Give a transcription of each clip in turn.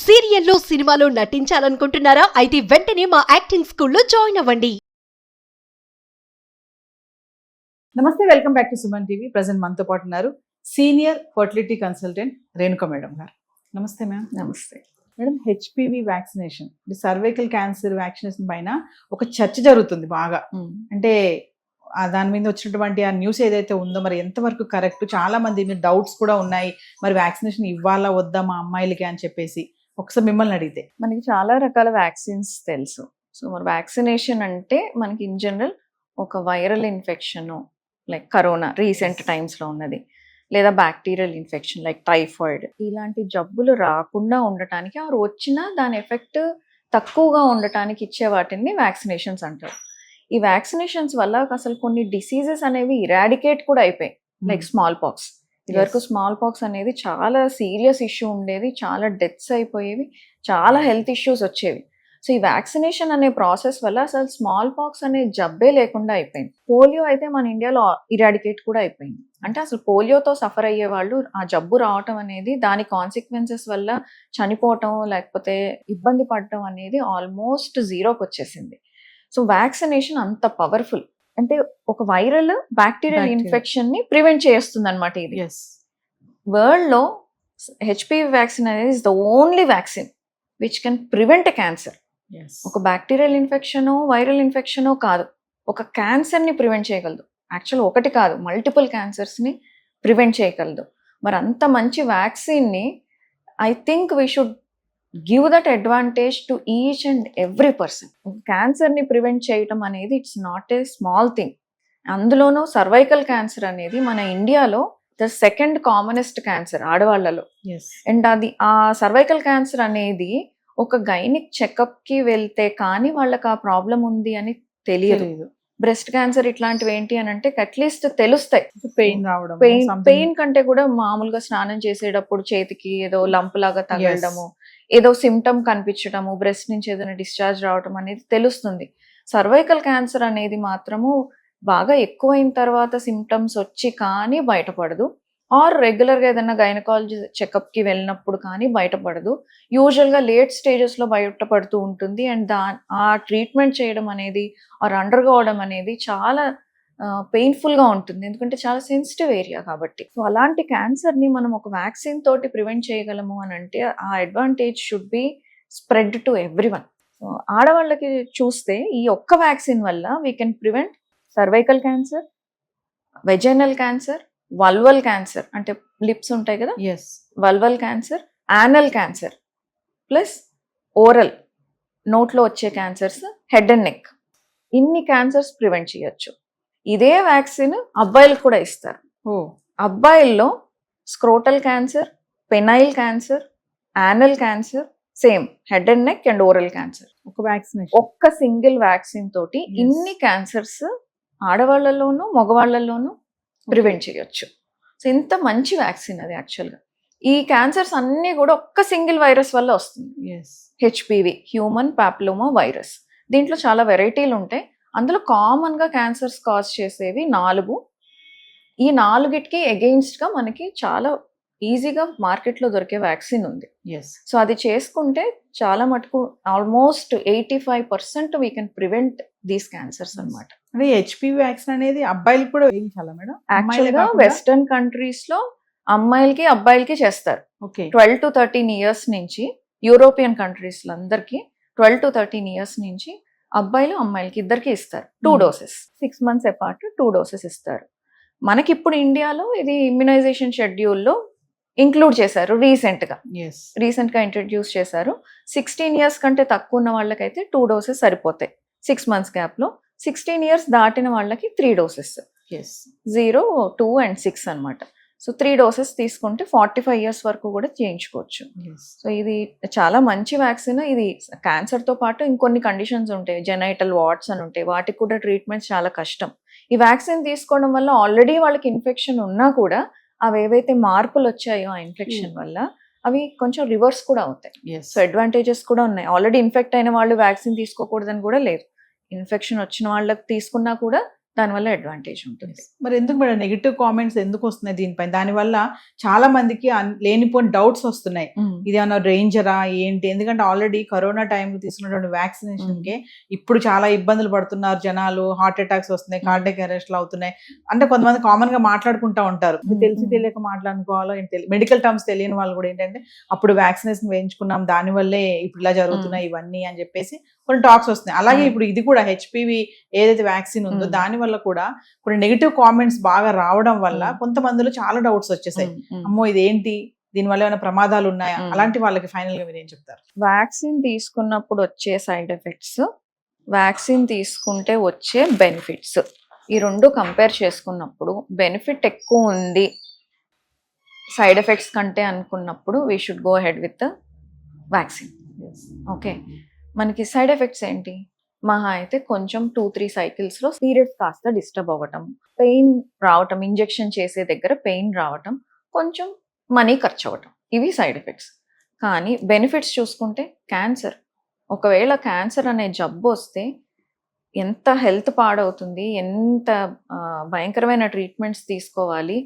సీరియల్లో సినిమాలో నటించాలనుకుంటున్నారా? అయితే వెంటనే మా యాక్టింగ్ స్కూల్లో జాయిన్ అవ్వండి. నమస్తే, welcome back to Suman TV. Present మనతో పాటు ఉన్నారు senior fertility consultant Renuka madam గారు. నమస్తే మ్యామ్. నమస్తే. Madam, HPV vaccination, cervical cancer vaccination పైన ఒక చర్చ జరుగుతుంది బాగా. అంటే దాని మీద వచ్చినటువంటి ఆ న్యూస్ ఏదైతే ఉందో మరి ఎంతవరకు కరెక్ట్, చాలా మంది మీద డౌట్స్ కూడా ఉన్నాయి. మరి వ్యాక్సినేషన్ ఇవ్వాలా వద్దా మా అమ్మాయిలకి అని చెప్పేసి ఒకసారి మిమ్మల్ని అడిగితే. మనకి చాలా రకాల వ్యాక్సిన్స్ తెలుసు. సో మరి వ్యాక్సినేషన్ అంటే మనకి ఇన్ జనరల్ ఒక viral infection like corona recent టైమ్స్లో ఉన్నది, లేదా బ్యాక్టీరియల్ ఇన్ఫెక్షన్ లైక్ టైఫాయిడ్, ఇలాంటి జబ్బులు రాకుండా ఉండటానికి ఆరు వచ్చినా దాని ఎఫెక్ట్ తక్కువగా ఉండటానికి ఇచ్చే వాటిని వ్యాక్సినేషన్స్ అంటారు. ఈ వ్యాక్సినేషన్స్ వల్ల అసలు కొన్ని డిసీజెస్ అనేవి ఇరాడికేట్ కూడా అయిపోయాయి. లైక్ స్మాల్ పాక్స్, ఇదివరకు స్మాల్ పాక్స్ అనేది చాలా సీరియస్ ఇష్యూ ఉండేది, చాలా డెత్స్ అయిపోయేవి, చాలా హెల్త్ ఇష్యూస్ వచ్చేవి. సో ఈ వ్యాక్సినేషన్ అనే ప్రాసెస్ వల్ల అసలు స్మాల్ పాక్స్ అనే జబ్బే లేకుండా అయిపోయింది. పోలియో అయితే మన ఇండియాలో ఇరాడికేట్ కూడా అయిపోయింది. అంటే అసలు పోలియోతో సఫర్ అయ్యే వాళ్ళు ఆ జబ్బు రావటం అనేది, దాని కాన్సిక్వెన్సెస్ వల్ల చనిపోవటం లేకపోతే ఇబ్బంది పడటం అనేది ఆల్మోస్ట్ జీరోకి వచ్చేసింది. సో వ్యాక్సినేషన్ అంత పవర్ఫుల్. అంటే ఒక వైరల్ బ్యాక్టీరియల్ ఇన్ఫెక్షన్ ని ప్రివెంట్ చేస్తుంది అనమాట. ఇది వరల్డ్ లో హెచ్పివి వ్యాక్సిన్ అనేది is the only vaccine which can prevent cancer. ఒక బ్యాక్టీరియల్ ఇన్ఫెక్షన్ వైరల్ ఇన్ఫెక్షన్ కాదు, ఒక క్యాన్సర్ ని ప్రివెంట్ చేయగలదు. యాక్చువల్ ఒకటి కాదు, మల్టిపుల్ క్యాన్సర్స్ ని ప్రివెంట్ చేయగలదు. మరి అంత మంచి వ్యాక్సిన్ ని I think we should give that advantage to each and every person. క్యాన్సర్ని ప్రివెంట్ చేయటం అనేది it's not a small thing. అందులోనూ సర్వైకల్ క్యాన్సర్ అనేది మన ఇండియాలో ద సెకండ్ కామనెస్ట్ క్యాన్సర్ ఆడవాళ్లలో. అండ్ అది ఆ సర్వైకల్ క్యాన్సర్ అనేది ఒక గైనిక్ చెకప్కి వెళ్తే కానీ వాళ్ళకి ఆ ప్రాబ్లం ఉంది అని తెలియదు. బ్రెస్ట్ క్యాన్సర్ ఇట్లాంటివి ఏంటి అని అంటే అట్లీస్ట్ తెలుస్తాయి. పెయిన్ కంటే కూడా మామూలుగా స్నానం చేసేటప్పుడు చేతికి ఏదో లంప్ లాగా తగలడము, ఏదో సిమ్టమ్ కనిపించడము, బ్రెస్ట్ నుంచి ఏదైనా డిశ్చార్జ్ రావడం అనేది తెలుస్తుంది. సర్వైకల్ క్యాన్సర్ అనేది మాత్రము బాగా ఎక్కువైన తర్వాత సిమ్టమ్స్ వచ్చి కానీ బయటపడదు, ఆర్ రెగ్యులర్గా ఏదైనా గైనకాలజీ చెకప్కి వెళ్ళినప్పుడు కానీ బయటపడదు. యూజువల్గా లేట్ స్టేజెస్లో బయటపడుతూ ఉంటుంది. అండ్ ఆ ట్రీట్మెంట్ చేయడం అనేది ఆర్ అండర్గోవడం అనేది చాలా పెయిన్ఫుల్గా ఉంటుంది, ఎందుకంటే చాలా సెన్సిటివ్ ఏరియా కాబట్టి. సో అలాంటి క్యాన్సర్ని మనం ఒక వ్యాక్సిన్ తోటి ప్రివెంట్ చేయగలము అని అంటే ఆ advantage should be spread to everyone. So ఆడవాళ్ళకి చూస్తే ఈ ఒక్క వ్యాక్సిన్ వల్ల we can prevent cervical cancer, vaginal cancer, vulval cancer అంటే లిప్స్ ఉంటాయి కదా, vulval cancer, anal cancer, plus oral నోట్లో వచ్చే క్యాన్సర్స్, హెడ్ అండ్ నెక్, ఇన్ని క్యాన్సర్స్ ప్రివెంట్ చేయొచ్చు. ఇదే వ్యాక్సిన్ అబ్బాయిలకు కూడా ఇస్తారు. అబ్బాయిల్లో scrotal cancer, penile cancer, anal cancer, same head and neck and oral cancer, ఒక్క సింగిల్ వ్యాక్సిన్ తోటి ఇన్ని క్యాన్సర్స్ ఆడవాళ్లలోనూ మగవాళ్లలోనూ ప్రివెంట్ చేయొచ్చు. సో ఇంత మంచి వ్యాక్సిన్ అది. యాక్చువల్గా ఈ క్యాన్సర్స్ అన్నీ కూడా ఒక్క సింగిల్ వైరస్ వల్ల వస్తుంది. HPV, human papilloma virus. దీంట్లో చాలా వెరైటీలు ఉంటాయి. అందులో కామన్గా క్యాన్సర్స్ కాజ్ చేసేవి 4. ఈ 4కి అగెయిన్స్ట్గా మనకి చాలా ఈజీగా మార్కెట్లో దొరికే వ్యాక్సిన్ ఉంది. సో అది చేసుకుంటే చాలా మటుకు almost 85% we can prevent these cancers అనమాట. అంటే హెచ్పివి వ్యాక్సిన్ అనేది అబ్బాయిలకు కూడా వేయించాలా మేడం? యాక్చువల్గా వెస్టర్న్ కంట్రీస్ లో అమ్మాయిలకి అబ్బాయిలకి చేస్తారు. 12 to 13 years నుంచి యూరోపియన్ కంట్రీస్ లో అందరికి 12 to 13 years నుంచి అబ్బాయిలు అమ్మాయిలకి ఇద్దరికి ఇస్తారు. 2 doses, 6 months అపార్ట్ 2 doses ఇస్తారు. మనకి ఇప్పుడు ఇండియాలో ఇది ఇమ్యునైజేషన్ షెడ్యూల్లో ఇంక్లూడ్ చేశారు. రీసెంట్గా ఇంట్రడ్యూస్ చేశారు. 16 years కంటే తక్కువ ఉన్న వాళ్ళకైతే 2 doses సరిపోతాయి 6 months గ్యాప్లో. 16 years దాటిన వాళ్ళకి 3 doses, 0, 2 and 6 అనమాట. సో 3 doses తీసుకుంటే 45 years వరకు కూడా చేయించుకోవచ్చు. సో ఇది చాలా మంచి వ్యాక్సిన్. ఇది క్యాన్సర్తో పాటు ఇంకొన్ని కండిషన్స్ ఉంటాయి, జెనైటల్ వార్డ్స్ అని ఉంటాయి, వాటికి కూడా ట్రీట్మెంట్స్ చాలా కష్టం. ఈ వ్యాక్సిన్ తీసుకోవడం వల్ల ఆల్రెడీ వాళ్ళకి ఇన్ఫెక్షన్ ఉన్నా కూడా అవి ఏవైతే మార్పులు వచ్చాయో ఆ ఇన్ఫెక్షన్ వల్ల అవి కొంచెం రివర్స్ కూడా అవుతాయి. సో అడ్వాంటేజెస్ కూడా ఉన్నాయి. ఆల్రెడీ ఇన్ఫెక్ట్ అయిన వాళ్ళు వ్యాక్సిన్ తీసుకోకూడదని కూడా లేదు. ఇన్ఫెక్షన్ వచ్చిన వాళ్ళకి తీసుకున్నా కూడా దానివల్ల అడ్వాంటేజ్ ఉంటుంది. మరి ఎందుకు మేడం నెగిటివ్ కామెంట్స్ ఎందుకు వస్తున్నాయి దీనిపైన? దానివల్ల చాలా మందికి లేనిపోని డౌట్స్ వస్తున్నాయి. ఇది ఏమన్నా డేంజరా ఏంటి? ఎందుకంటే ఆల్రెడీ కరోనా టైంలో తీసుకున్నటువంటి వ్యాక్సినేషన్ కి ఇప్పుడు చాలా ఇబ్బందులు పడుతున్నారు జనాలు. హార్ట్ అటాక్స్ వస్తున్నాయి, కార్డియాక్ అరెస్ట్లు అవుతున్నాయి. అంటే కొంతమంది కామన్ గా మాట్లాడుకుంటా ఉంటారు. తెలిసి తెలియక మాట్లాడుకోవాలో మెడికల్ టర్మ్స్ తెలియని వాళ్ళు కూడా ఏంటంటే అప్పుడు వ్యాక్సినేషన్ వేయించుకున్నాం దానివల్లే ఇప్పుడు ఇలా జరుగుతున్నాయి ఇవన్నీ అని చెప్పేసి కొన్ని టాక్స్ వస్తున్నాయి. అలాగే ఇప్పుడు ఇది కూడా హెచ్పివి ఏదైతే వ్యాక్సిన్ ఉందో దాని వల్ల కూడా కొన్ని నెగిటివ్ కామెంట్స్ బాగా రావడం వల్ల కొంతమందిలో చాలా డౌట్స్ వచ్చేసాయి. అమ్మో ఇదేంటి, దీనివల్ల ఏమైనా ప్రమాదాలు ఉన్నాయా? అలాంటి వాళ్ళకి ఫైనల్ గా మీరు ఏం చెప్తారు? వ్యాక్సిన్ తీసుకున్నప్పుడు వచ్చే సైడ్ ఎఫెక్ట్స్, వ్యాక్సిన్ తీసుకుంటే వచ్చే బెనిఫిట్స్, ఈ రెండు కంపేర్ చేసుకున్నప్పుడు బెనిఫిట్ ఎక్కువ ఉంది సైడ్ ఎఫెక్ట్స్ కంటే అనుకున్నప్పుడు we should go head with the vaccine. Okay, మనకి సైడ్ ఎఫెక్ట్స్ ఏంటి? మహా అయితే కొంచెం 2-3 సైకిల్స్లో పీరియడ్స్ కాస్త డిస్టర్బ్ అవ్వటం, పెయిన్ రావటం, ఇంజెక్షన్ చేసే దగ్గర పెయిన్ రావటం, కొంచెం మనీ ఖర్చు అవ్వటం, ఇవి సైడ్ ఎఫెక్ట్స్. కానీ బెనిఫిట్స్ చూసుకుంటే క్యాన్సర్, ఒకవేళ క్యాన్సర్ అనే జబ్బు వస్తే ఎంత హెల్త్ పాడవుతుంది, ఎంత భయంకరమైన ట్రీట్మెంట్స్ తీసుకోవాలి,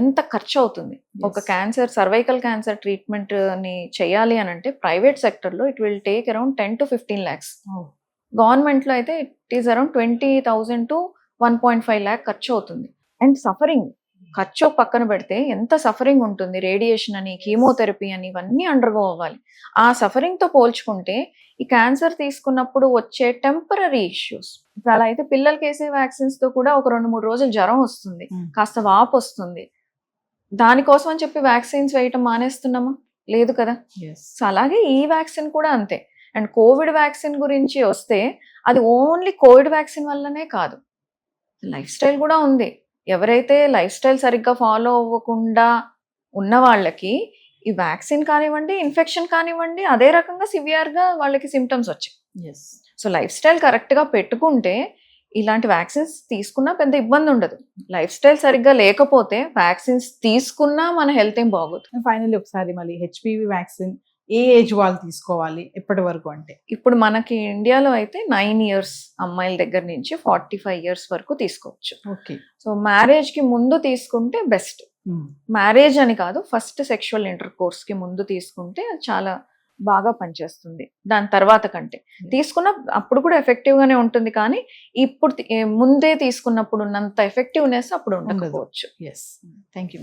ఎంత ఖర్చు అవుతుంది. ఒక క్యాన్సర్, సర్వైకల్ క్యాన్సర్ ట్రీట్మెంట్ని చేయాలి అని అంటే ప్రైవేట్ సెక్టర్లో it will take around 10 to 15 lakhs. గవర్నమెంట్లో అయితే it is around 20,000 to 1.5 lakh ఖర్చు అవుతుంది. అండ్ సఫరింగ్ ఖర్చు పక్కన పెడితే ఎంత సఫరింగ్ ఉంటుంది, రేడియేషన్ అని, కీమోథెరపీ అని, ఇవన్నీ అండర్గో అవ్వాలి. ఆ సఫరింగ్తో పోల్చుకుంటే ఈ క్యాన్సర్ తీసుకున్నప్పుడు వచ్చే టెంపరీ ఇష్యూస్, అలా అయితే పిల్లలకి వేసే వ్యాక్సిన్స్తో కూడా ఒక 2-3 రోజులు జ్వరం వస్తుంది, కాస్త వాపు వస్తుంది. దానికోసం అని చెప్పి వ్యాక్సిన్స్ వేయటం మానేస్తున్నామా? లేదు కదా. సో అలాగే ఈ వ్యాక్సిన్ కూడా అంతే. అండ్ కోవిడ్ వ్యాక్సిన్ గురించి వస్తే అది ఓన్లీ కోవిడ్ వ్యాక్సిన్ వల్లనే కాదు, లైఫ్ స్టైల్ కూడా ఉంది. ఎవరైతే లైఫ్ స్టైల్ సరిగ్గా ఫాలో అవ్వకుండా ఉన్న వాళ్ళకి ఈ వ్యాక్సిన్ కానివ్వండి, ఇన్ఫెక్షన్ కానివ్వండి, అదే రకంగా సివియర్గా వాళ్ళకి సిమ్టమ్స్ వచ్చాయి. సో లైఫ్ స్టైల్ కరెక్ట్గా పెట్టుకుంటే ఇలాంటి వ్యాక్సిన్స్ తీసుకున్నా పెద్ద ఇబ్బంది ఉండదు. లైఫ్ స్టైల్ సరిగ్గా లేకపోతే వ్యాక్సిన్స్ తీసుకున్నా మన హెల్త్ ఏం బాగోదు. ఫైనల్లీ ఒకసారి మళ్ళీ హెచ్పివి వ్యాక్సిన్ ఏ ఏజ్ వాళ్ళు తీసుకోవాలి, ఎప్పటి వరకు? అంటే ఇప్పుడు మనకి ఇండియాలో అయితే 9 years అమ్మాయిల దగ్గర నుంచి 45 years వరకు తీసుకోవచ్చు. ఓకే. సో మ్యారేజ్కి ముందు తీసుకుంటే బెస్ట్. మ్యారేజ్ అని కాదు, ఫస్ట్ సెక్షువల్ ఇంటర్ కోర్స్కి ముందు తీసుకుంటే చాలా బాగా పనిచేస్తుంది. దాని తర్వాత కంటే తీసుకున్న అప్పుడు కూడా ఎఫెక్టివ్గానే ఉంటుంది, కానీ ఇప్పుడు ముందే తీసుకున్నప్పుడు ఉన్నంత ఎఫెక్టివ్నెస్ అప్పుడు ఉండకపోవచ్చు. Thank you.